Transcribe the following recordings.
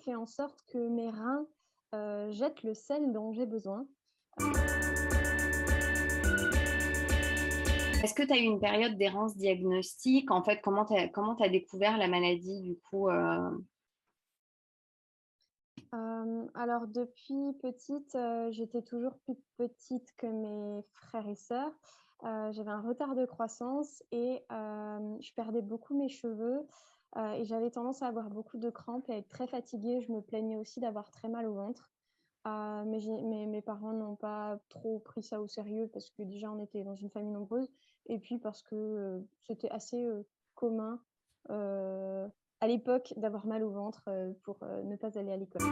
fait en sorte que mes reins, jettent le sel dont j'ai besoin. Est-ce que tu as eu une période d'errance diagnostique? En fait, comment tu as découvert la maladie du coup? Alors depuis petite, j'étais toujours plus petite que mes frères et sœurs. J'avais un retard de croissance et je perdais beaucoup mes cheveux, et j'avais tendance à avoir beaucoup de crampes et à être très fatiguée. Je me plaignais aussi d'avoir très mal au ventre. Mais mes parents n'ont pas trop pris ça au sérieux parce que déjà on était dans une famille nombreuse et puis parce que, c'était assez, commun, heu, à l'époque d'avoir mal au ventre, pour, ne pas aller à l'école.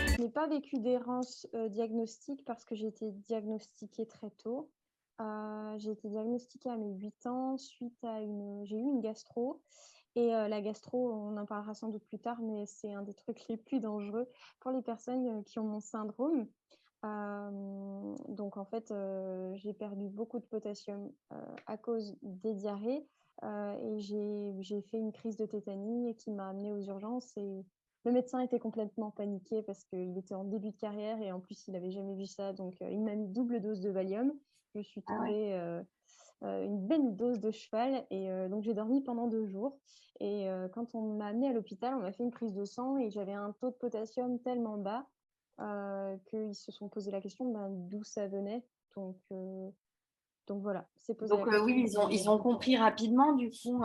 Je n'ai pas vécu d'errance, diagnostique parce que j'ai été diagnostiquée très tôt. J'ai été diagnostiquée à mes 8 ans suite à j'ai eu une gastro et la gastro, on en parlera sans doute plus tard, mais c'est un des trucs les plus dangereux pour les personnes, qui ont mon syndrome. Donc en fait, j'ai perdu beaucoup de potassium, à cause des diarrhées, et j'ai fait une crise de tétanie qui m'a amenée aux urgences et le médecin était complètement paniqué parce qu'il était en début de carrière et en plus il avait jamais vu ça donc il m'a mis double dose de Valium. Je suis Ah ouais. tombée, une belle dose de cheval et donc j'ai dormi pendant 2 jours et quand on m'a amenée à l'hôpital, on m'a fait une prise de sang et j'avais un taux de potassium tellement bas, qu'ils se sont posé la question, ben, d'où ça venait. Donc voilà, s'est posé la Donc oui, question ils ont compris rapidement du coup,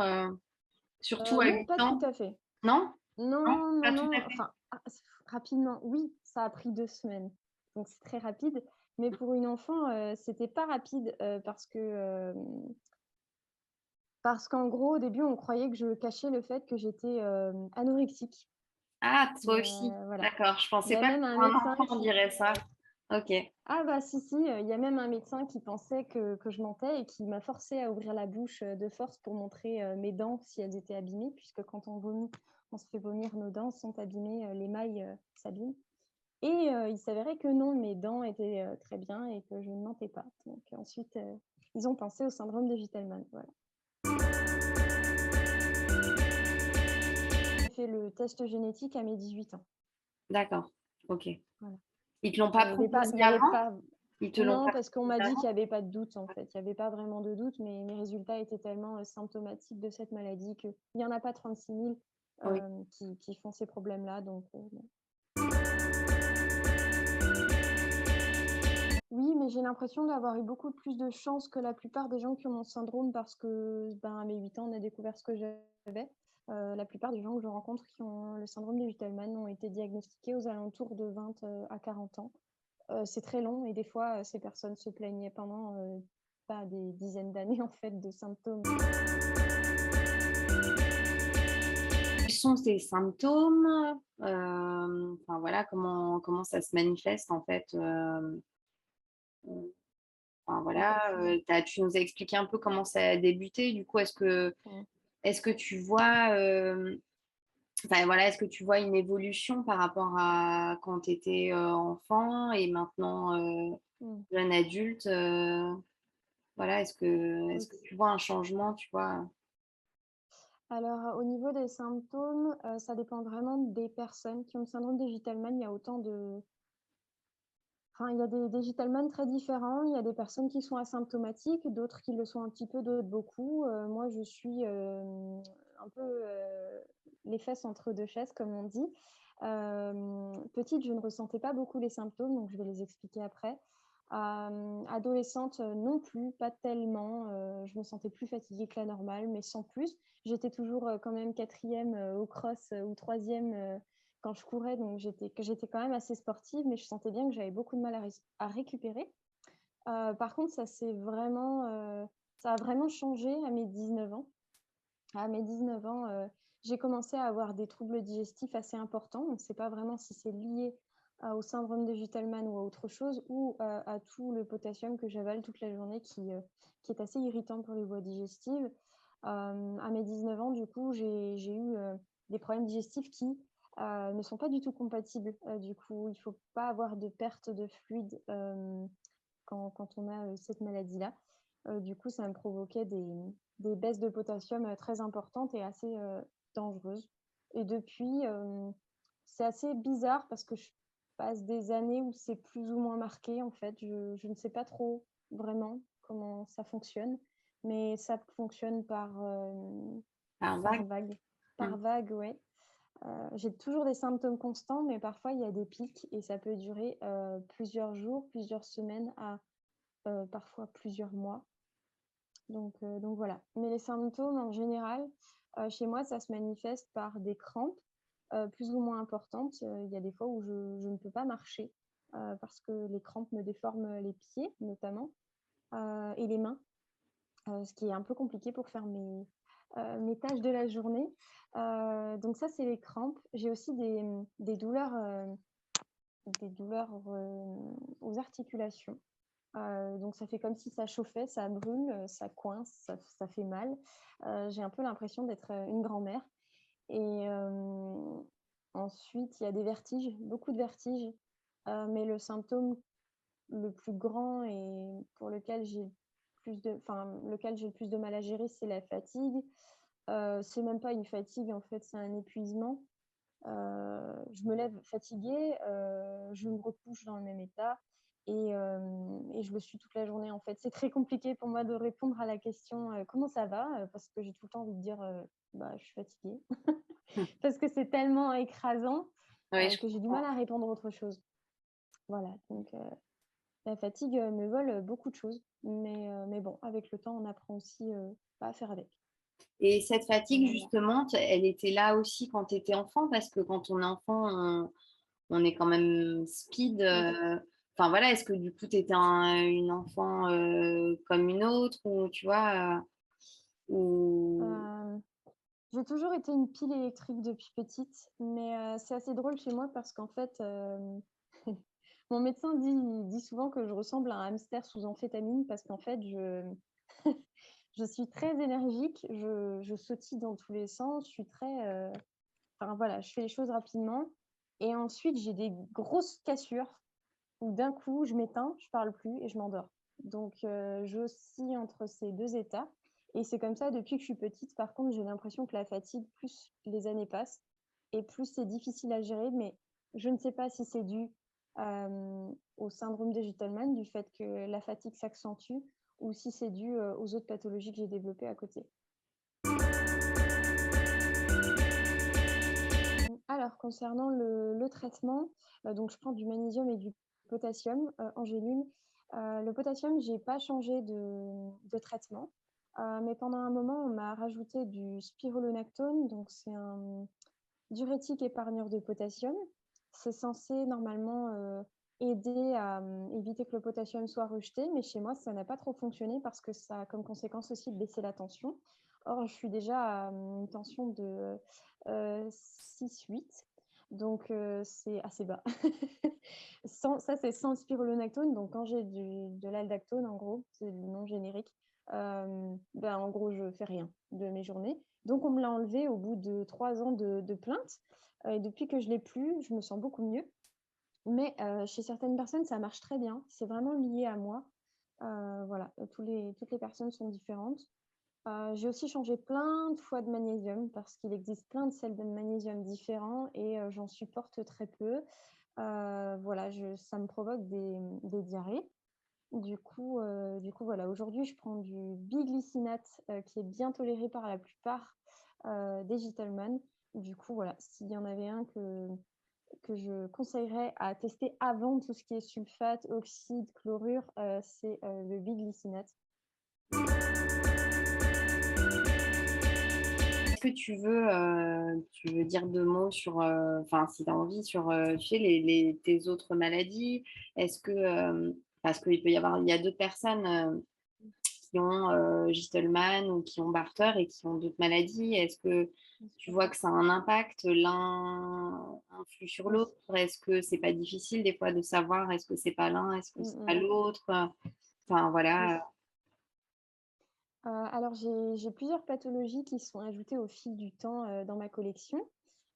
surtout à non, 8 pas tout ans? à fait. Non? Non? Non, non, Pas tout non, à fait? enfin, rapidement, oui, ça a pris 2 semaines, donc c'est très rapide, mais pour une enfant, c'était pas rapide, parce qu'en gros, au début, on croyait que je cachais le fait que j'étais, anorexique. Ah, toi aussi? Voilà. D'accord, je Il y pensais a pas que même un pour un médecin enfant on qui dirait ça. OK. ah bah si, si, il y a même un médecin qui pensait que je mentais et qui m'a forcée à ouvrir la bouche, de force pour montrer, mes dents si elles étaient abîmées puisque quand on vomit, on se fait vomir, nos dents sont abîmées, l'émail, s'abîme et il s'avérait que non, mes dents étaient, très bien et que je ne mentais pas. Donc ensuite, ils ont pensé au syndrome de Gitelman, voilà. J'ai fait le test génétique à mes 18 ans, D'accord. OK. voilà. Ils te l'ont pas Il proposé y avait avant? pas Ils te l'ont non, pas parce qu'on proposé m'a dit qu'il avant? y avait pas de doute, en fait. Il y avait pas vraiment de doute, mais mes résultats étaient tellement, symptomatiques de cette maladie qu'il y en a pas 36 000, Oui. qui font ces problèmes-là, donc bon. Oui, mais j'ai l'impression d'avoir eu beaucoup plus de chance que la plupart des gens qui ont mon syndrome parce que, ben, à mes 8 ans, on a découvert ce que j'avais. La plupart des gens que je rencontre qui ont le syndrome de Gitelman ont été diagnostiqués aux alentours de 20, à 40 ans. C'est très long et des fois, ces personnes se plaignaient pendant, pas des dizaines d'années en fait de symptômes. Quels sont ces symptômes? Enfin voilà, comment ça se manifeste en fait? Enfin voilà, tu nous as expliqué un peu comment ça a débuté. Du coup, Mmh. est-ce que tu vois, enfin voilà, est-ce que tu vois une évolution par rapport à quand tu étais, enfant et maintenant, Mmh. jeune adulte? Voilà, est-ce Oui. que tu vois un changement, tu vois? Alors, au niveau des symptômes, ça dépend vraiment des personnes qui ont le syndrome de Gitelman. Il y a autant de enfin, il y a des Gitelman très différents. Il y a des personnes qui sont asymptomatiques, d'autres qui le sont un petit peu, d'autres beaucoup. Moi, je suis, un peu, les fesses entre 2 chaises, comme on dit. Petite, je ne ressentais pas beaucoup les symptômes, donc je vais les expliquer après. Adolescente, non plus, pas tellement, je me sentais plus fatiguée que la normale, mais sans plus. J'étais toujours, quand même 4e, au cross, ou 3e, quand je courais, donc j'étais quand même assez sportive, mais je sentais bien que j'avais beaucoup de mal à récupérer. Par contre, ça a vraiment changé à mes 19 ans. À mes 19 ans, j'ai commencé à avoir des troubles digestifs assez importants. On ne sait pas vraiment si c'est lié, au syndrome de Gitelman ou à autre chose ou, à tout le potassium que j'avale toute la journée qui est assez irritant pour les voies digestives. À mes 19 ans, du coup, j'ai eu, des problèmes digestifs qui, ne sont pas du tout compatibles. Du coup, il ne faut pas avoir de perte de fluide, quand on a, cette maladie-là. Du coup, ça me provoquait des baisses de potassium, très importantes et assez, dangereuse. Et depuis, c'est assez bizarre parce que je passe des années où c'est plus ou moins marqué, en fait. Je ne sais pas trop vraiment comment ça fonctionne, mais ça fonctionne Par par vague? vague. Mmh. Par vague, ouais. J'ai toujours des symptômes constants, mais parfois il y a des pics et ça peut durer, plusieurs jours, plusieurs semaines à, parfois plusieurs mois. Donc voilà. Mais les symptômes en général, chez moi, ça se manifeste par des crampes, plus ou moins importantes. Il y a des fois où je ne peux pas marcher, parce que les crampes me déforment les pieds notamment, et les mains, ce qui est un peu compliqué pour faire mes tâches de la journée. Donc ça, c'est les crampes. J'ai aussi des douleurs, aux articulations. Donc ça fait comme si ça chauffait, ça brûle, ça coince, ça fait mal. J'ai un peu l'impression d'être, une grand-mère et ensuite il y a des vertiges, beaucoup de vertiges, mais le symptôme le plus grand et pour lequel j'ai le plus de mal à gérer, c'est la fatigue. C'est même pas une fatigue, en fait, c'est un épuisement. Je me lève fatiguée, je me recouche dans le même état et je le suis toute la journée, en fait. C'est très compliqué pour moi de répondre à la question, «Comment ça va?» Parce que j'ai tout le temps envie de dire, «Bah, je suis fatiguée». Mmh. Parce que c'est tellement écrasant, Oui, je que j'ai du mal comprends. à répondre autre chose. Voilà, donc la fatigue, me vole, beaucoup de choses, mais bon, avec le temps, on apprend aussi, à faire avec. Et cette fatigue Voilà. justement, elle était là aussi quand tu étais enfant? Parce que quand on est enfant, on est quand même speed, Oui. enfin voilà, est-ce que du coup tu étais une enfant, comme une autre ou tu vois, ou Hem, j'ai toujours été une pile électrique depuis petite, mais c'est assez drôle chez moi parce qu'en fait, mon médecin dit souvent que je ressemble à un hamster sous amphétamine parce qu'en fait, je suis très énergique, je sautille dans tous les sens, je suis très, enfin voilà, je fais les choses rapidement et ensuite j'ai des grosses cassures où d'un coup je m'éteins, je parle plus et je m'endors. Donc j'oscille entre ces 2 états et c'est comme ça depuis que je suis petite. Par contre, j'ai l'impression que la fatigue, plus les années passent et plus c'est difficile à gérer, mais je ne sais pas si c'est dû, au syndrome de Gitelman, du fait que la fatigue s'accentue ou si c'est dû, aux autres pathologies que j'ai développées à côté. Alors concernant le traitement, donc je prends du magnésium et du potassium, en gélule. Le potassium, j'ai pas changé de traitement, mais pendant un moment, on m'a rajouté du spironolactone, donc c'est un diurétique épargneur de potassium. C'est censé normalement, aider à, éviter que le potassium soit rejeté, mais chez moi, ça n'a pas trop fonctionné parce que ça a comme conséquence aussi de baisser la tension. Or, je suis déjà à, une tension de, 6-8, donc c'est assez bas. C'est sans spironolactone, donc quand j'ai de l'aldactone, en gros, c'est le nom générique, ben, en gros, je fais rien de mes journées. Donc on me l'a enlevé au bout de 3 ans de plainte, et depuis que je l'ai plus, je me sens beaucoup mieux. Mais chez certaines personnes, ça marche très bien. C'est vraiment lié à moi. Voilà, toutes les personnes sont différentes. J'ai aussi changé plein de fois de magnésium parce qu'il existe plein de sels de magnésium différents et j'en supporte très peu. Voilà, ça me provoque des diarrhées. Du coup, voilà, aujourd'hui, je prends du biglycinate, qui est bien toléré par la plupart, des gentlemen. Du coup, voilà, s'il y en avait un que je conseillerais à tester avant tout ce qui est sulfate, oxyde, chlorure, c'est, le biglycinate. est-ce que tu veux dire 2 mots sur, enfin si tu as envie sur, tu sais tes autres maladies? Est-ce que, parce il y a d'autres personnes, qui ont, Gitelman ou qui ont Bartter et qui ont d'autres maladies. Est-ce que Bien tu sûr. vois que ça a un impact, l'un influe sur Oui. l'autre? Est-ce que c'est pas difficile des fois de savoir est-ce que c'est pas l'un, est-ce que Mmh c'est pas mh. l'autre? Enfin Oui. voilà. Alors j'ai plusieurs pathologies qui se sont ajoutées au fil du temps, dans ma collection.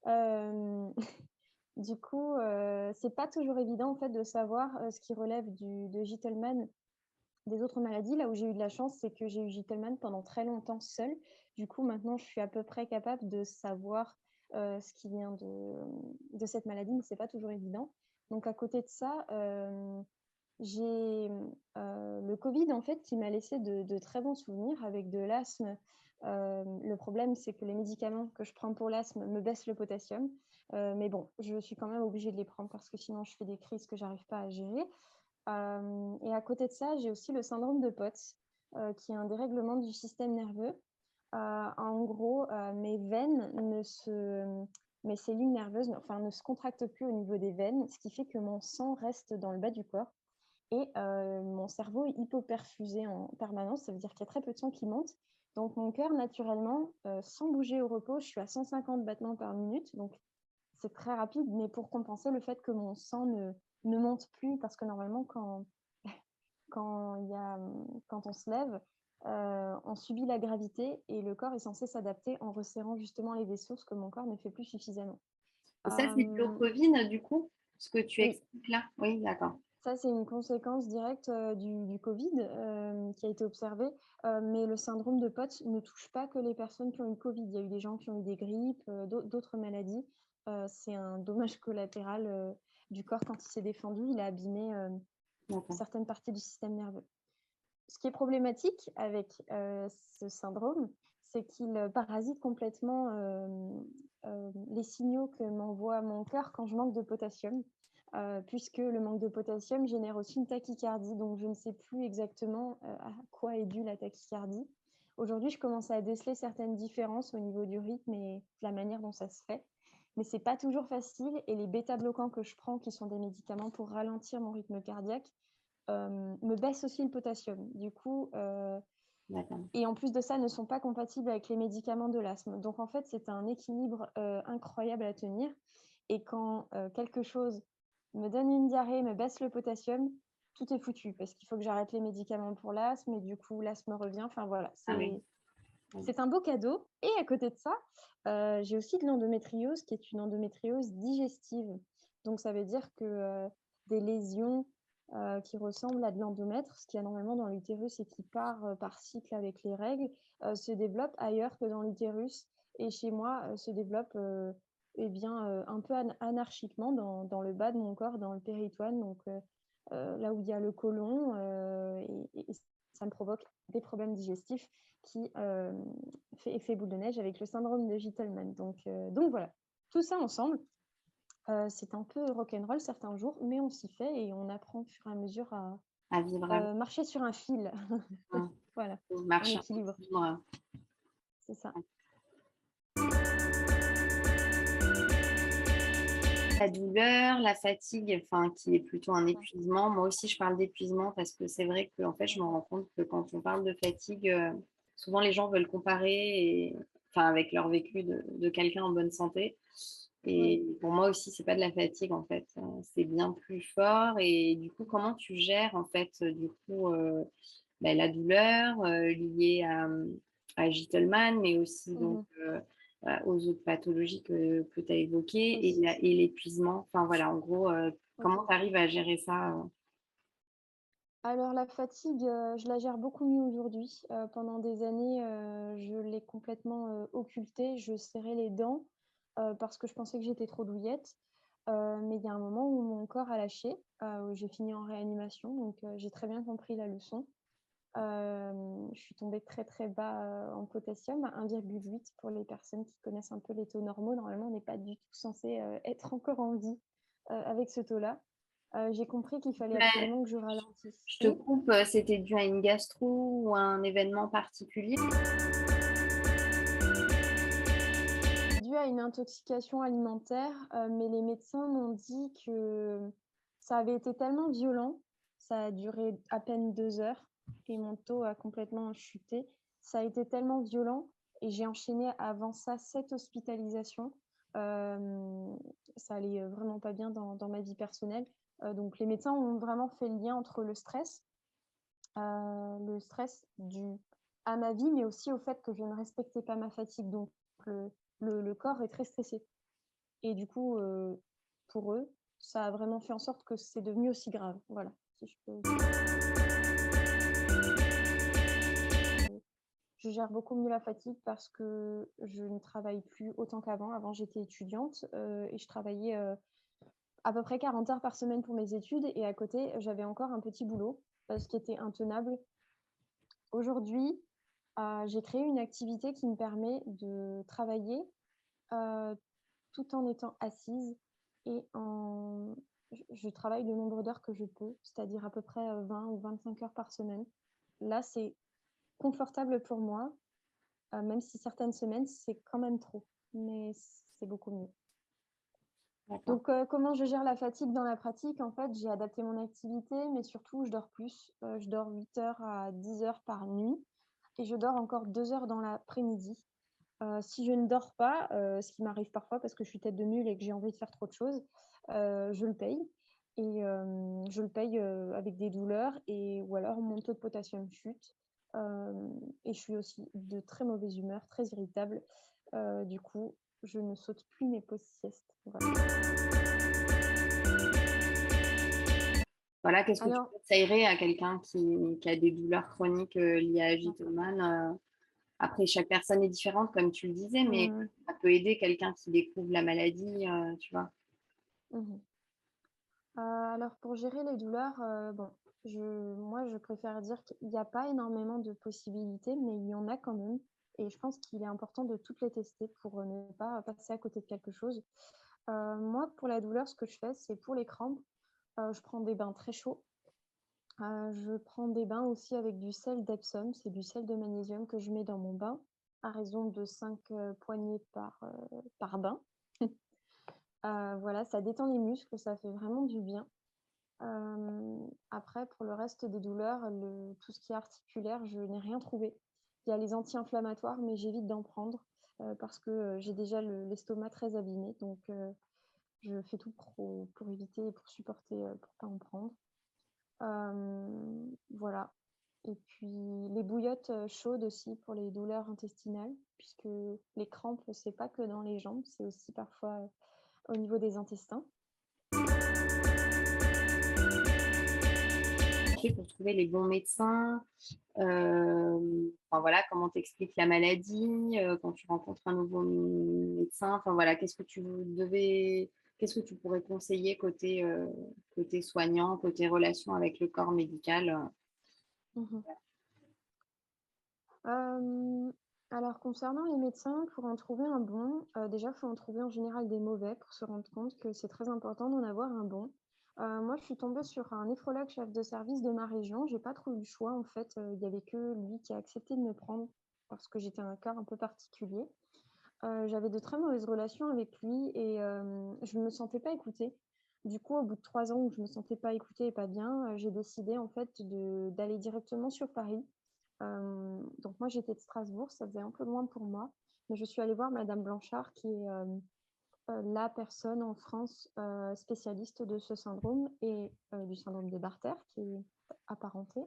Hem, du coup, c'est pas toujours évident en fait de savoir, ce qui relève de Gitelman des autres maladies, là où j'ai eu de la chance, c'est que j'ai eu Gitelman pendant très longtemps seule. Du coup, maintenant, je suis à peu près capable de savoir, ce qui vient de cette maladie, mais c'est pas toujours évident. Donc à côté de ça, j'ai, le covid, en fait, qui m'a laissé de très bons souvenirs avec de l'asthme. Le problème, c'est que les médicaments que je prends pour l'asthme me baissent le potassium. Mais bon, je suis quand même obligée de les prendre parce que sinon je fais des crises que j'arrive pas à gérer. Et à côté de ça, j'ai aussi le syndrome de Potts, qui est un dérèglement du système nerveux. En gros, mes cellules nerveuses, enfin, ne se contractent plus au niveau des veines, ce qui fait que mon sang reste dans le bas du corps et mon cerveau est hypoperfusé en permanence. Ça veut dire qu'il y a très peu de sang qui monte. Donc mon cœur, naturellement, sans bouger au repos, je suis à 150 battements par minute, donc c'est très rapide, mais pour compenser le fait que mon sang ne monte plus, parce que normalement, quand on se lève, on subit la gravité et le corps est censé s'adapter en resserrant justement les vaisseaux, ce que mon corps ne fait plus suffisamment. Et ça, c'est dû au Covid, du coup, ce que tu Oui, expliques là? Oui, d'accord. ça c'est une conséquence directe du Covid qui a été observée, mais le syndrome de Potts ne touche pas que les personnes qui ont eu le Covid. Il y a eu des gens qui ont eu des grippes, d'autres maladies. C'est un dommage collatéral du corps quand il s'est défendu. Il a abîmé D'accord. certaines parties du système nerveux. Ce qui est problématique avec ce syndrome, c'est qu'il parasite complètement les signaux que m'envoie mon cœur quand je manque de potassium, puisque le manque de potassium génère aussi une tachycardie. Donc, je ne sais plus exactement à quoi est due la tachycardie. Aujourd'hui, je commence à déceler certaines différences au niveau du rythme et de la manière dont ça se fait. Mais ce n'est pas toujours facile. Et les bêta-bloquants que je prends, qui sont des médicaments pour ralentir mon rythme cardiaque, me baisse aussi le potassium. Du coup, et en plus de ça, ne sont pas compatibles avec les médicaments de l'asthme. Donc en fait, c'est un équilibre incroyable à tenir. Et quand quelque chose me donne une diarrhée, me baisse le potassium, tout est foutu parce qu'il faut que j'arrête les médicaments pour l'asthme et du coup, l'asthme revient. Enfin voilà, Ah oui. c'est un beau cadeau. Et à côté de ça, j'ai aussi de l'endométriose qui est une endométriose digestive. Donc ça veut dire que des lésions qui ressemblent à de l'endomètre, ce qu'il y a normalement dans l'utérus et qui part par cycle avec les règles, se développe ailleurs que dans l'utérus. Et chez moi, se développe eh bien, un peu anarchiquement dans le bas de mon corps, dans le péritoine, donc là où il y a le côlon, et ça me provoque des problèmes digestifs qui fait effet boule de neige avec le syndrome de Gitelman. Donc voilà, tout ça ensemble, c'est un peu rock'n'roll certains jours, mais on s'y fait et on apprend au fur et à mesure À vivre avec. à marcher sur un fil. Voilà, en Marcher en équilibre, équilibre. c'est ça. La douleur, la fatigue, enfin, qui est plutôt un Ouais, épuisement. Moi aussi, je parle d'épuisement parce que c'est vrai que en fait, je me rends compte que quand on parle de fatigue, souvent les gens veulent comparer enfin, avec leur vécu de quelqu'un en bonne santé. oui. Et pour moi aussi, c'est pas de la fatigue en fait, c'est bien plus fort. Et du coup, comment tu gères en fait, du coup, la douleur liée à Gitelman, mais aussi donc Mhm. aux autres pathologies que tu as évoquées Oui, et l'épuisement. Enfin voilà, en gros, comment ok. tu arrives à gérer ça? Alors la fatigue, je la gère beaucoup mieux aujourd'hui. Pendant des années, je l'ai complètement occultée. Je serrais les dents parce que je pensais que j'étais trop douillette. Mais il y a un moment où mon corps a lâché, où j'ai fini en réanimation. Donc j'ai très bien compris la leçon. Je suis tombée très très bas en potassium, à 1,8 pour les personnes qui connaissent un peu les taux normaux. Normalement, on n'est pas du tout censé être encore en vie avec ce taux-là. J'ai compris qu'il fallait Ouais, absolument que je ralentisse. je te Oui, coupe, c'était dû à une gastro ou à un événement particulier? c'est dû à une intoxication alimentaire, mais les médecins m'ont dit que ça avait été tellement violent, ça a duré à peine 2 heures et mon taux a complètement chuté. Ça a été tellement violent et j'ai enchaîné avant ça 7 hospitalisations. Ça allait vraiment pas bien dans ma vie personnelle. Donc les médecins ont vraiment fait le lien entre le stress dû à ma vie, mais aussi au fait que je ne respectais pas ma fatigue. Donc le corps est très stressé. Et du coup, pour eux, ça a vraiment fait en sorte que c'est devenu aussi grave. Voilà, si je peux. Je gère beaucoup mieux la fatigue parce que je ne travaille plus autant qu'avant. Avant, j'étais étudiante, et je travaillais, à peu près 40 heures par semaine pour mes études et à côté, j'avais encore un petit boulot, ce qui était intenable. Aujourd'hui, j'ai créé une activité qui me permet de travailler, heu, tout en étant assise et en je travaille le nombre d'heures que je peux, c'est-à-dire à peu près, 20 ou 25 heures par semaine. Là, c'est confortable pour moi, même si certaines semaines, c'est quand même trop, mais c'est beaucoup mieux. D'accord. Donc, comment je gère la fatigue dans la pratique? En fait, j'ai adapté mon activité, mais surtout, je dors plus. Je dors 8 heures à 10 heures par nuit et je dors encore 2 heures dans l'après-midi. Si je ne dors pas, ce qui m'arrive parfois parce que je suis tête de mule et que j'ai envie de faire trop de choses, je le paye et je le paye, avec des douleurs et ou alors mon taux de potassium chute, et je suis aussi de très mauvaise humeur, très irritable. Du coup, je ne saute plus mes pauses siestes, voilà. Voilà, qu'est-ce que tu Alors conseillerais à quelqu'un qui a des douleurs chroniques, liées à d'accord. Agitomane? Après chaque personne est différente comme tu le disais, mais Mmh. ça peut aider quelqu'un qui découvre la maladie, tu vois? Mmh. Alors pour gérer les douleurs, bon, je préfère dire qu'il y a pas énormément de possibilités, mais il y en a quand même et je pense qu'il est important de toutes les tester pour, ne pas passer à côté de quelque chose. Moi, pour la douleur, ce que je fais, c'est pour les crampes, je prends des bains très chauds. Je prends des bains aussi avec du sel d'Epsom, c'est du sel de magnésium que je mets dans mon bain à raison de 5 poignées par bain. Voilà, ça détend les muscles, ça fait vraiment du bien. Après pour le reste des douleurs, tout ce qui est articulaire, je n'ai rien trouvé. Il y a les anti-inflammatoires, mais j'évite d'en prendre, parce que, j'ai déjà l'estomac très abîmé, donc je fais tout pour éviter et pour supporter, pour pas en prendre. Voilà et puis les bouillottes, chaudes aussi pour les douleurs intestinales, puisque les crampes, c'est pas que dans les jambes, c'est aussi parfois, au niveau des intestins. Fait pour trouver les bons médecins? Enfin voilà, comment tu expliques la maladie, quand tu rencontres un nouveau médecin? Enfin voilà, qu'est-ce que tu pourrais conseiller côté soignant, côté relation avec le corps médical? Mmh. Hem, alors concernant les médecins, pour en trouver un bon, déjà, il faut en trouver en général des mauvais pour se rendre compte que c'est très important d'en avoir un bon. Moi, je suis tombée sur un néphrologue chef de service de ma région. J'ai pas trop eu le choix en fait, il y avait que lui qui a accepté de me prendre parce que j'étais un cas un peu particulier. J'avais de très mauvaises relations avec lui et je ne me sentais pas écoutée. Du coup, au bout de 3 ans où je me sentais pas écoutée et pas bien, j'ai décidé en fait d'aller directement sur Paris. Donc moi, j'étais de Strasbourg, ça faisait un peu loin pour moi, mais je suis allée voir madame Blanchard qui est, la personne en France, spécialiste de ce syndrome et du syndrome de Bartter qui est apparenté.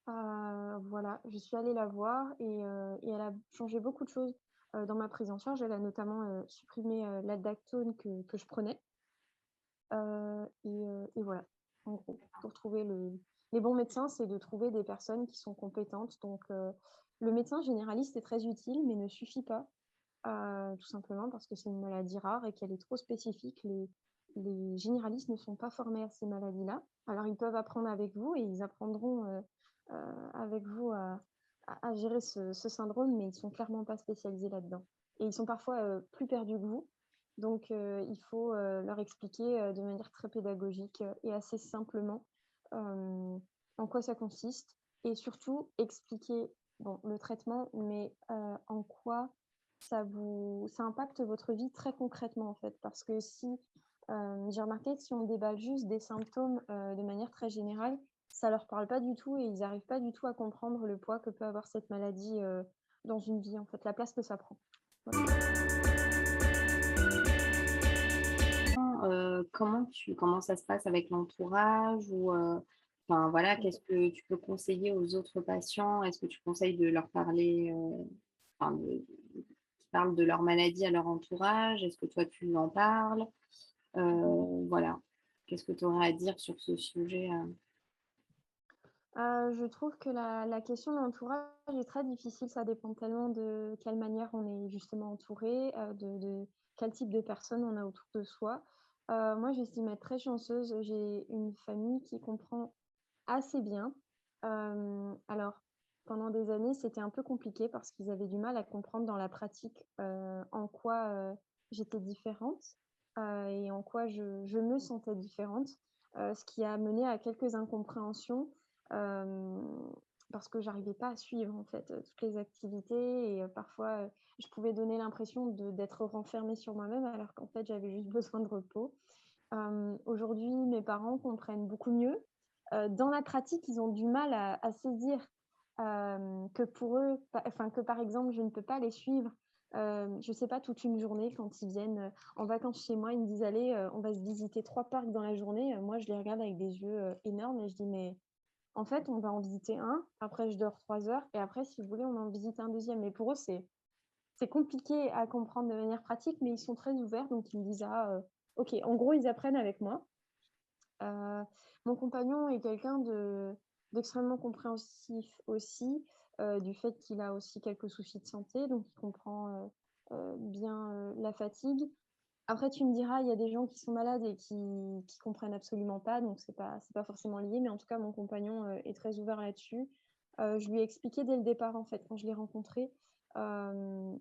Voilà, je suis allée la voir et elle a changé beaucoup de choses, dans ma prise en charge. Elle a notamment, supprimé, l'Aldactone que je prenais, et voilà, en gros. Pour trouver les bons médecins, c'est de trouver des personnes qui sont compétentes. Donc le médecin généraliste est très utile, mais ne suffit pas, tout simplement parce que c'est une maladie rare et qu'elle est trop spécifique. Les généralistes ne sont pas formés à ces maladies-là. Alors ils peuvent apprendre avec vous et ils apprendront, avec vous à gérer ce syndrome, mais ils sont clairement pas spécialisés là-dedans et ils sont parfois, plus perdus que vous. Donc il faut, leur expliquer, de manière très pédagogique, et assez simplement, en quoi ça consiste et surtout expliquer, bon, le traitement, mais en quoi ça impacte votre vie très concrètement, en fait. Parce que si, j'ai remarqué que si on déballe juste des symptômes, de manière très générale, ça leur parle pas du tout et ils arrivent pas du tout à comprendre le poids que peut avoir cette maladie, dans une vie, en fait, la place que ça prend. Voilà. Comment ça se passe avec l'entourage ou, enfin voilà, qu'est-ce que tu peux conseiller aux autres patients? Est-ce que tu conseilles de leur parler, enfin qu'ils parlent de leur maladie à leur entourage? Est-ce que toi tu en parles? Voilà. Qu'est-ce que tu aurais à dire sur ce sujet? Je trouve que la question de l'entourage est très difficile. Ça dépend tellement de quelle manière on est justement entouré, de quel type de personnes on a autour de soi. Moi, j'estime être très chanceuse. J'ai une famille qui comprend assez bien. Alors pendant des années, c'était un peu compliqué parce qu'ils avaient du mal à comprendre dans la pratique, en quoi, j'étais différente, et en quoi je me sentais différente, ce qui a mené à quelques incompréhensions. Hem, Parce que j'arrivais pas à suivre en fait, toutes les activités et parfois, je pouvais donner l'impression d'être renfermée sur moi-même alors qu'en fait j'avais juste besoin de repos. Aujourd'hui, mes parents comprennent beaucoup mieux. Dans la pratique, ils ont du mal à saisir, que pour eux, que par exemple, je ne peux pas les suivre, je sais pas, toute une journée quand ils viennent, en vacances chez moi. Ils me disent: «Allez, on va se visiter 3 parcs dans la journée». Moi, je les regarde avec des yeux, énormes et je dis: «Mais en fait, on va en visiter un, après je dors 3 heures et après si vous voulez, on en visite un deuxième». Mais pour eux, c'est compliqué à comprendre de manière pratique, mais ils sont très ouverts, donc ils me disent: «Ah, OK». En gros, ils apprennent avec moi. Heu, Mon compagnon est quelqu'un d'extrêmement compréhensif aussi, du fait qu'il a aussi quelques soucis de santé, donc il comprend, bien, la fatigue. Après tu me diras, il y a des gens qui sont malades et qui comprennent absolument pas, donc c'est pas forcément lié, mais en tout cas mon compagnon, est très ouvert là-dessus. Je lui ai expliqué dès le départ, en fait, quand je l'ai rencontré, hem,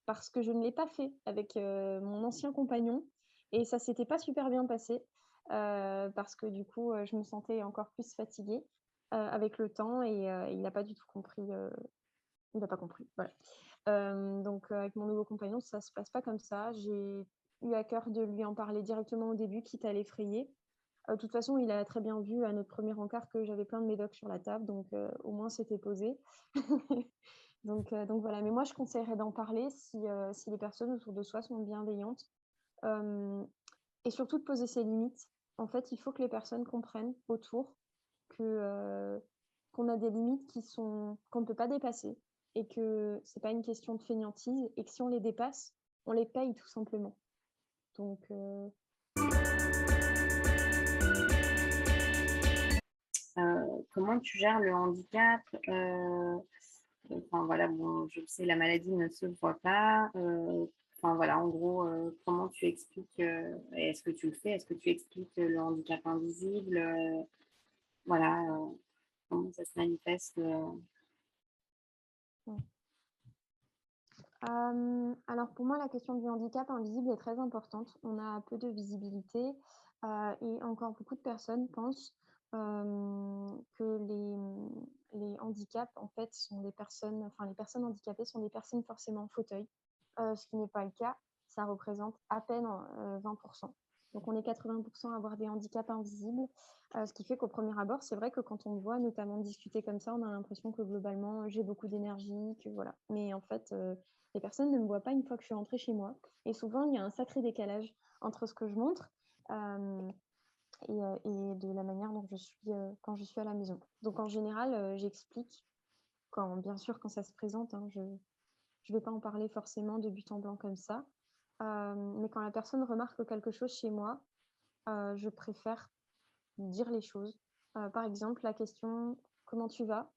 parce que je ne l'ai pas fait avec, mon ancien compagnon et ça s'était pas super bien passé, parce que du coup, je me sentais encore plus fatiguée, avec le temps et il n'a pas du tout compris, il n'a pas compris, voilà. Donc avec mon nouveau compagnon, ça se passe pas comme ça. J'ai eu à cœur de lui en parler directement au début, quitte à l'effrayer. De toute façon, il a très bien vu à notre premier encart que j'avais plein de médocs sur la table, donc au moins c'était posé. Donc voilà, mais moi je conseillerais d'en parler si les personnes autour de soi sont bienveillantes, hem et surtout de poser ses limites. En fait, il faut que les personnes comprennent autour que, qu'on a des limites qu'on ne peut pas dépasser et que c'est pas une question de fainéantise et que si on les dépasse, on les paye tout simplement. Donc Comment tu gères le handicap? Enfin voilà, bon, je sais, la maladie ne se voit pas. Enfin voilà, en gros, comment tu expliques, et est-ce que tu le fais? Est-ce que tu expliques, le handicap invisible? Voilà, comment ça se manifeste? ouais. Alors pour moi, la question du handicap invisible est très importante. On a peu de visibilité, et encore beaucoup de personnes pensent, que les handicaps, en fait, sont des personnes enfin, les personnes handicapées sont des personnes forcément en fauteuil, ce qui n'est pas le cas. Ça représente à peine, 20. Donc on est 80 à avoir des handicaps invisibles, ce qui fait qu'au premier abord, c'est vrai que quand on me voit notamment discuter comme ça, on a l'impression que globalement, j'ai beaucoup d'énergie, que voilà. Mais en fait, les personnes ne me voient pas une fois que je suis rentrée chez moi et souvent, il y a un sacré décalage entre ce que je montre, hem et de la manière dont je suis, quand je suis à la maison. Donc en général, j'explique quand bien sûr, quand ça se présente, hein, je vais pas en parler forcément de but en blanc comme ça, mais quand la personne remarque quelque chose chez moi, je préfère dire les choses. Par exemple, la question: «Comment tu vas?»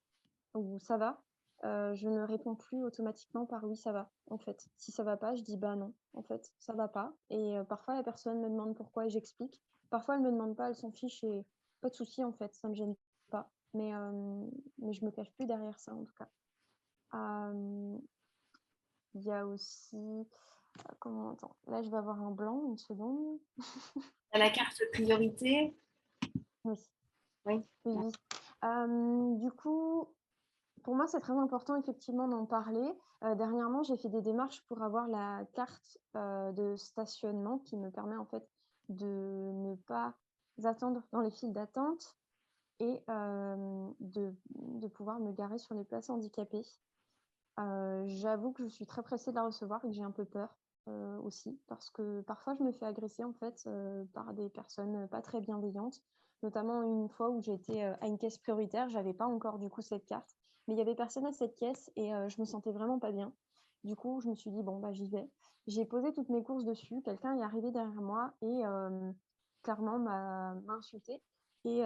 ou «Ça va?» je ne réponds plus automatiquement par «Oui, ça va», en fait. Si ça va pas, je dis: «Bah, non, en fait, ça va pas» et parfois la personne me demande pourquoi et j'explique. Parfois elle me demande pas, elle s'en fiche et pas de souci, en fait, ça me gêne pas. Mais je me cache plus derrière ça, en tout cas. Hem, il y a aussi, comment attends, là je vais avoir un blanc, une seconde. Tu la carte priorité? Oui, Oui, oui, oui. Du coup, pour moi, c'est très important effectivement d'en parler. Dernièrement, j'ai fait des démarches pour avoir la carte, de stationnement qui me permet en fait de ne pas attendre dans les files d'attente et de pouvoir me garer sur les places handicapées. J'avoue que je suis très pressée de la recevoir et que j'ai un peu peur, aussi parce que parfois je me fais agresser en fait, par des personnes, pas très bienveillantes. Notamment une fois où j'étais, à une caisse prioritaire, j'avais pas encore du coup cette carte, mais il y avait personne à cette caisse et je me sentais vraiment pas bien. Du coup, je me suis dit: «Bon, bah, j'y vais». J'ai posé toutes mes courses dessus, quelqu'un est arrivé derrière moi et clairement m'a insultée et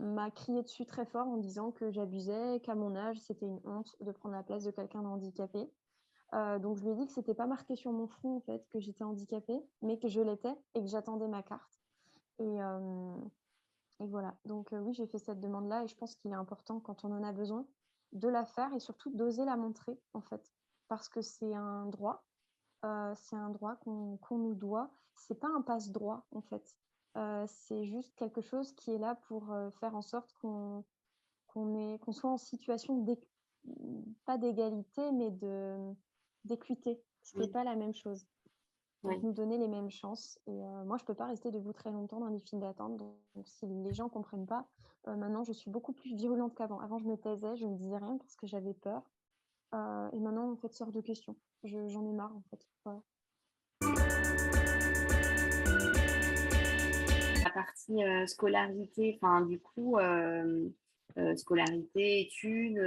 m'a crié dessus très fort en disant que j'abusais, qu'à mon âge, c'était une honte de prendre la place de quelqu'un de handicapé. Donc je lui ai dit que c'était pas marqué sur mon front, en fait, que j'étais handicapée, mais que je l'étais et que j'attendais ma carte et hem et voilà. Donc oui, j'ai fait cette demande-là et je pense qu'il est important quand on en a besoin de la faire et surtout d'oser la montrer, en fait. Parce que c'est un droit qu'on nous doit. C'est pas un passe-droit, en fait. C'est juste quelque chose qui est là pour, faire en sorte qu'on soit en situation pas d'égalité, mais d'équité, ce qui est Oui, pas la même chose. Donc oui. nous donner les mêmes chances et moi je peux pas rester debout très longtemps dans les files d'attente, donc si les gens comprennent pas, maintenant je suis beaucoup plus virulente qu'avant. Avant je me taisais, je ne disais rien parce que j'avais peur, et maintenant en fait, c'est hors de question. J'en ai marre en fait, voilà. La partie, scolarité, enfin du coup, scolarité, études,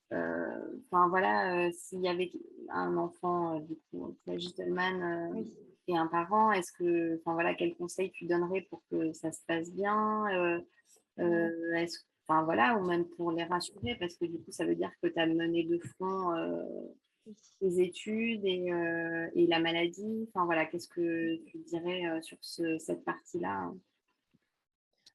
Mmh, enfin voilà, s'il y avait un enfant, du coup, la gentleman, oui. et un parent, est-ce que enfin voilà, quels conseils tu donnerais pour que ça se passe bien? Mmh. Est-ce enfin voilà, ou même pour les rassurer parce que du coup, ça veut dire que tu as mené de front, Oui. tes études et la maladie. Enfin voilà, qu'est-ce que tu dirais, sur cette partie-là, hein?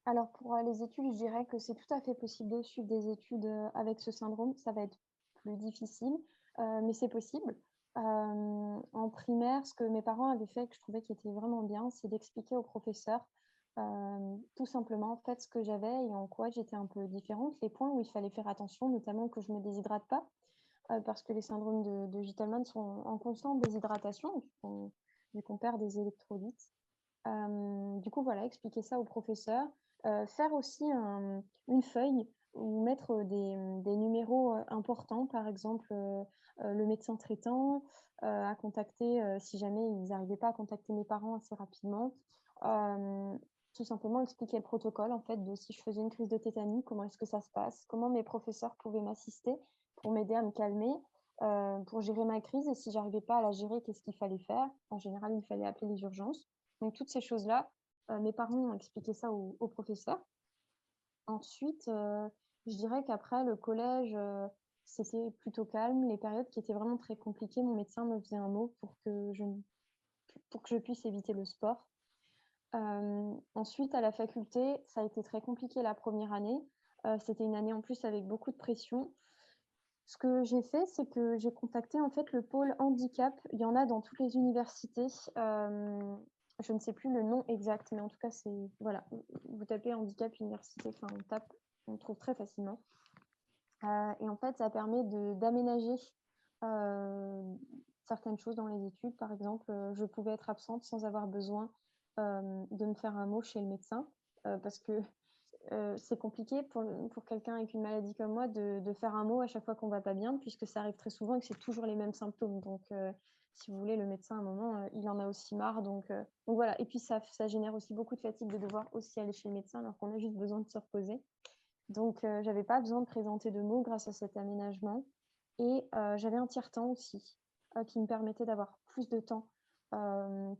Alors pour, les études, je dirais que c'est tout à fait possible de suivre des études, avec ce syndrome. Ça va être plus difficile, mais c'est possible. En primaire, ce que mes parents avaient fait, que je trouvais qui était vraiment bien, c'est d'expliquer aux professeurs, tout simplement, en fait, ce que j'avais et en quoi j'étais un peu différente, les points où il fallait faire attention, notamment que je me déshydrate pas, parce que les syndromes de Gittelmann sont en constante déshydratation, vu qu'on perd des électrolytes. Du coup, voilà, expliquer ça aux professeurs, faire aussi une feuille ou mettre des numéros, importants, par exemple, le médecin traitant, à contacter, si jamais ils n'arrivaient pas à contacter mes parents assez rapidement. Hem, Tout simplement expliquer le protocole, en fait, de si je faisais une crise de tétanie, comment est-ce que ça se passe? Comment mes professeurs pouvaient m'assister pour m'aider à me calmer, pour gérer ma crise et si j'arrivais pas à la gérer, qu'est-ce qu'il fallait faire? En général, il fallait appeler les urgences. Donc toutes ces choses-là, mes parents ont expliqué ça aux professeurs. Ensuite, je dirais qu'après le collège, c'était plutôt calme. Les périodes qui étaient vraiment très compliquées, mon médecin me faisait un mot pour que je puisse éviter le sport. Ensuite à la faculté, ça a été très compliqué la première année. C'était une année en plus avec beaucoup de pression. Ce que j'ai fait, c'est que j'ai contacté en fait le pôle handicap. Il y en a dans toutes les universités. Je ne sais plus le nom exact, mais en tout cas, c'est voilà, vous tapez handicap université, enfin on tape, on trouve très facilement. Et en fait, ça permet d'aménager certaines choses dans les études. Par exemple, je pouvais être absente sans avoir besoin de me faire un mot chez le médecin, parce que c'est compliqué pour quelqu'un avec une maladie comme moi de faire un mot à chaque fois qu'on va pas bien, puisque ça arrive très souvent et que c'est toujours les mêmes symptômes. Donc, si vous voulez, le médecin, à un moment, il en a aussi marre. Donc voilà. Et puis, ça génère aussi beaucoup de fatigue de devoir aussi aller chez le médecin alors qu'on a juste besoin de se reposer. Donc, j'avais pas besoin de présenter de mots grâce à cet aménagement. Et j'avais un tiers-temps aussi, qui me permettait d'avoir plus de temps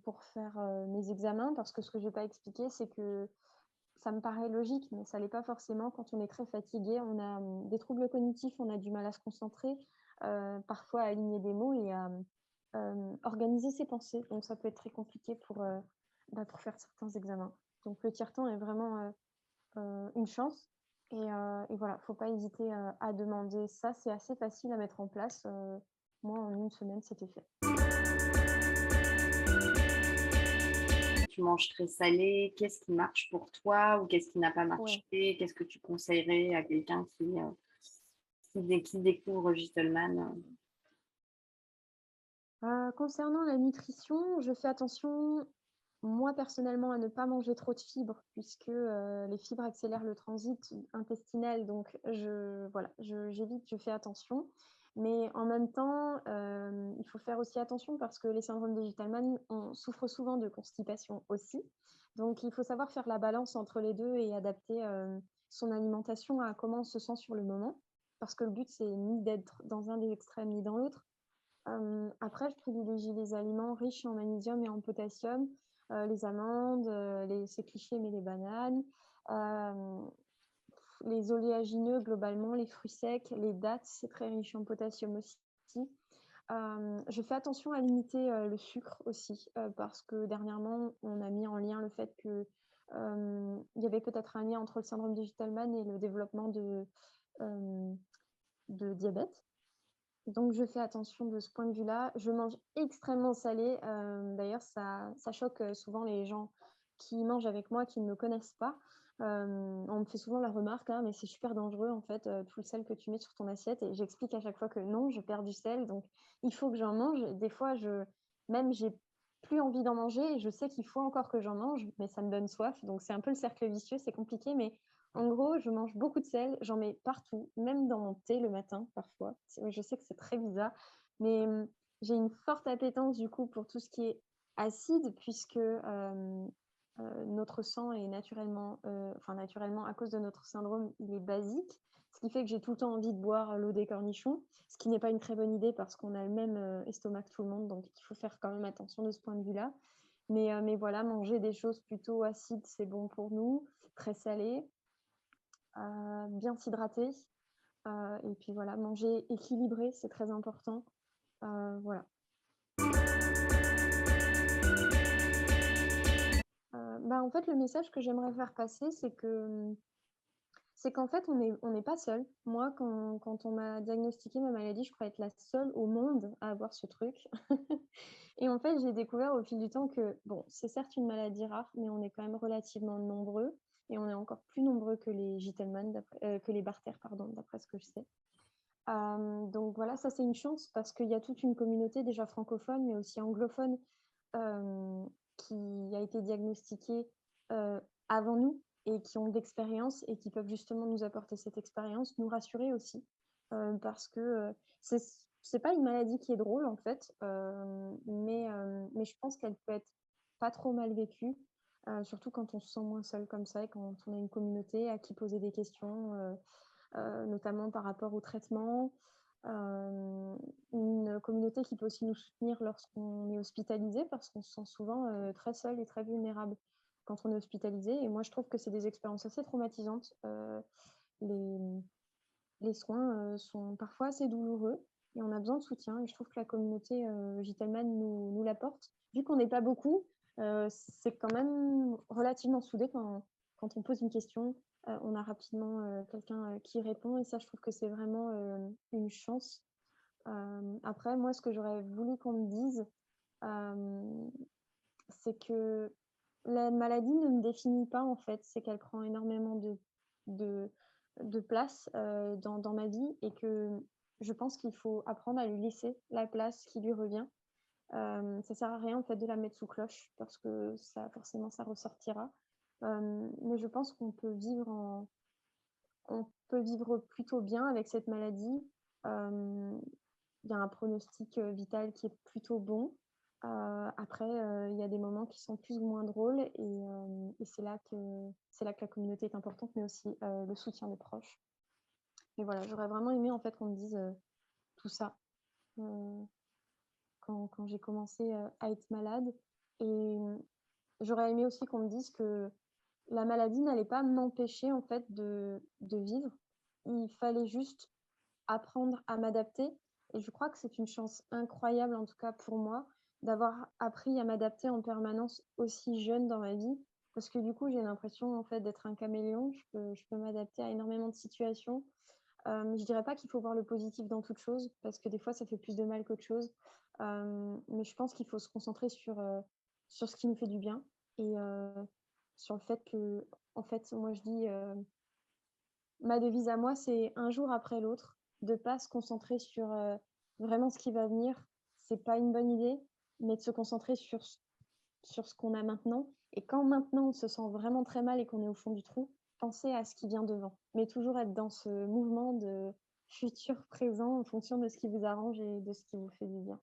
pour faire mes examens. Parce que ce que je n'ai pas expliqué, c'est que ça me paraît logique, mais ça l'est pas forcément. Quand on est très fatigué, on a des troubles cognitifs, on a du mal à se concentrer, parfois à aligner des mots et à organiser ses pensées. Donc ça peut être très compliqué pour faire certains examens. Donc le tiers-temps est vraiment une chance. Et voilà, faut pas hésiter à demander ça. C'est assez facile à mettre en place. Moi, en une semaine, c'était fait. Tu manges très salé? Qu'est-ce qui marche pour toi ou qu'est-ce qui n'a pas Ouais. marché? Qu'est-ce que tu conseillerais à quelqu'un qui découvre Gittelman? Concernant la nutrition, je fais attention, moi personnellement, à ne pas manger trop de fibres puisque, les fibres accélèrent le transit intestinal donc j'évite, je fais attention. Mais en même temps, il faut faire aussi attention parce que les syndromes de Gittelmann, on souffre souvent de constipation aussi. Donc il faut savoir faire la balance entre les 2 et adapter, son alimentation à comment on se sent sur le moment. Parce que le but, c'est ni d'être dans un des extrêmes ni dans l'autre. Après, je privilégie les aliments riches en magnésium et en potassium, les amandes, c'est cliché, mais les bananes, Hem, les oléagineux, globalement, les fruits secs, les dattes, c'est très riche en potassium aussi. Je fais attention à limiter, le sucre aussi, parce que dernièrement, on a mis en lien le fait que, il y avait peut-être un lien entre le syndrome de Gitelman et le développement hem, de diabète. Donc je fais attention de ce point de vue-là. Je mange extrêmement salé, d'ailleurs ça choque, souvent les gens qui mangent avec moi, qui ne me connaissent pas. On me fait souvent la remarque: «Ah mais c'est super dangereux en fait, tout le sel que tu mets sur ton assiette» et j'explique à chaque fois que non, je perds du sel, donc il faut que j'en mange. Des fois j'ai plus envie d'en manger et je sais qu'il faut encore que j'en mange, mais ça me donne soif, donc c'est un peu le cercle vicieux, c'est compliqué, mais en gros, je mange beaucoup de sel, j'en mets partout, même dans mon thé le matin parfois. Je sais que c'est très bizarre, mais j'ai une forte appétence du coup pour tout ce qui est acide puisque, notre sang est naturellement, enfin naturellement à cause de notre syndrome, il est basique. Ce qui fait que j'ai tout le temps envie de boire l'eau des cornichons, ce qui n'est pas une très bonne idée parce qu'on a le même, estomac que tout le monde, donc il faut faire quand même attention de ce point de vue-là. Mais voilà, manger des choses plutôt acides, c'est bon pour nous, très salées. Bien s'hydrater, et puis voilà, manger équilibré, c'est très important, voilà. En fait, le message que j'aimerais faire passer, c'est qu'en fait, on n'est pas seul. Moi, quand on m'a diagnostiqué ma maladie, je croyais être la seule au monde à avoir ce truc et en fait, j'ai découvert au fil du temps que, bon, c'est certes une maladie rare, mais on est quand même relativement nombreux et on est encore plus nombreux que les Gitelman que les Bartter, pardon, d'après ce que je sais. Donc voilà, ça c'est une chance parce qu'il y a toute une communauté déjà francophone, mais aussi anglophone, hem, qui a été diagnostiquée, heu, avant nous et qui ont de l'expérience et qui peuvent justement nous apporter cette expérience, nous rassurer aussi, parce que, c'est c'est pas une maladie qui est drôle en fait, mais je pense qu'elle peut être pas trop mal vécue, surtout quand on se sent moins seul comme ça et quand on a une communauté à qui poser des questions, notamment par rapport au traitement. Une communauté qui peut aussi nous soutenir lorsqu'on est hospitalisé parce qu'on se sent souvent, très seul et très vulnérable quand on est hospitalisé et moi je trouve que c'est des expériences assez traumatisantes. Les les soins, sont parfois assez douloureux et on a besoin de soutien et je trouve que la communauté, Gitelman nous l'apporte. Vu qu'on n'est pas beaucoup, c'est quand même relativement soudé quand on pose une question, on a rapidement, quelqu'un, qui répond et ça je trouve que c'est vraiment, une chance. Après moi ce que j'aurais voulu qu'on me dise, hem, c'est que la maladie ne me définit pas en fait, c'est qu'elle prend énormément de de place, dans ma vie et que je pense qu'il faut apprendre à lui laisser la place qui lui revient. Ça sert à rien en fait de la mettre sous cloche parce que ça forcément ça ressortira. Mais je pense on peut vivre plutôt bien avec cette maladie. Hem, il y a un pronostic, vital qui est plutôt bon. Après, il y a des moments qui sont plus ou moins drôles et c'est là que la communauté est importante, mais aussi, le soutien des proches. Et voilà, j'aurais vraiment aimé en fait qu'on me dise, tout ça, heu, quand j'ai commencé, à être malade et j'aurais aimé aussi qu'on me dise que la maladie n'allait pas m'empêcher en fait de vivre. Il fallait juste apprendre à m'adapter et je crois que c'est une chance incroyable, en tout cas pour moi, d'avoir appris à m'adapter en permanence aussi jeune dans ma vie. Parce que du coup, j'ai l'impression en fait d'être un caméléon. Je peux m'adapter à énormément de situations. Je dirais pas qu'il faut voir le positif dans toute chose, parce que des fois, ça fait plus de mal qu'autre chose. Mais je pense qu'il faut se concentrer sur ce qui nous fait du bien et sur le fait que, en fait, moi je dis, ma devise à moi, c'est un jour après l'autre, de pas se concentrer sur, vraiment ce qui va venir, c'est pas une bonne idée, mais de se concentrer sur ce qu'on a maintenant et quand maintenant on se sent vraiment très mal et qu'on est au fond du trou, penser à ce qui vient devant. Mais toujours être dans ce mouvement de futur, présent en fonction de ce qui vous arrange et de ce qui vous fait du bien.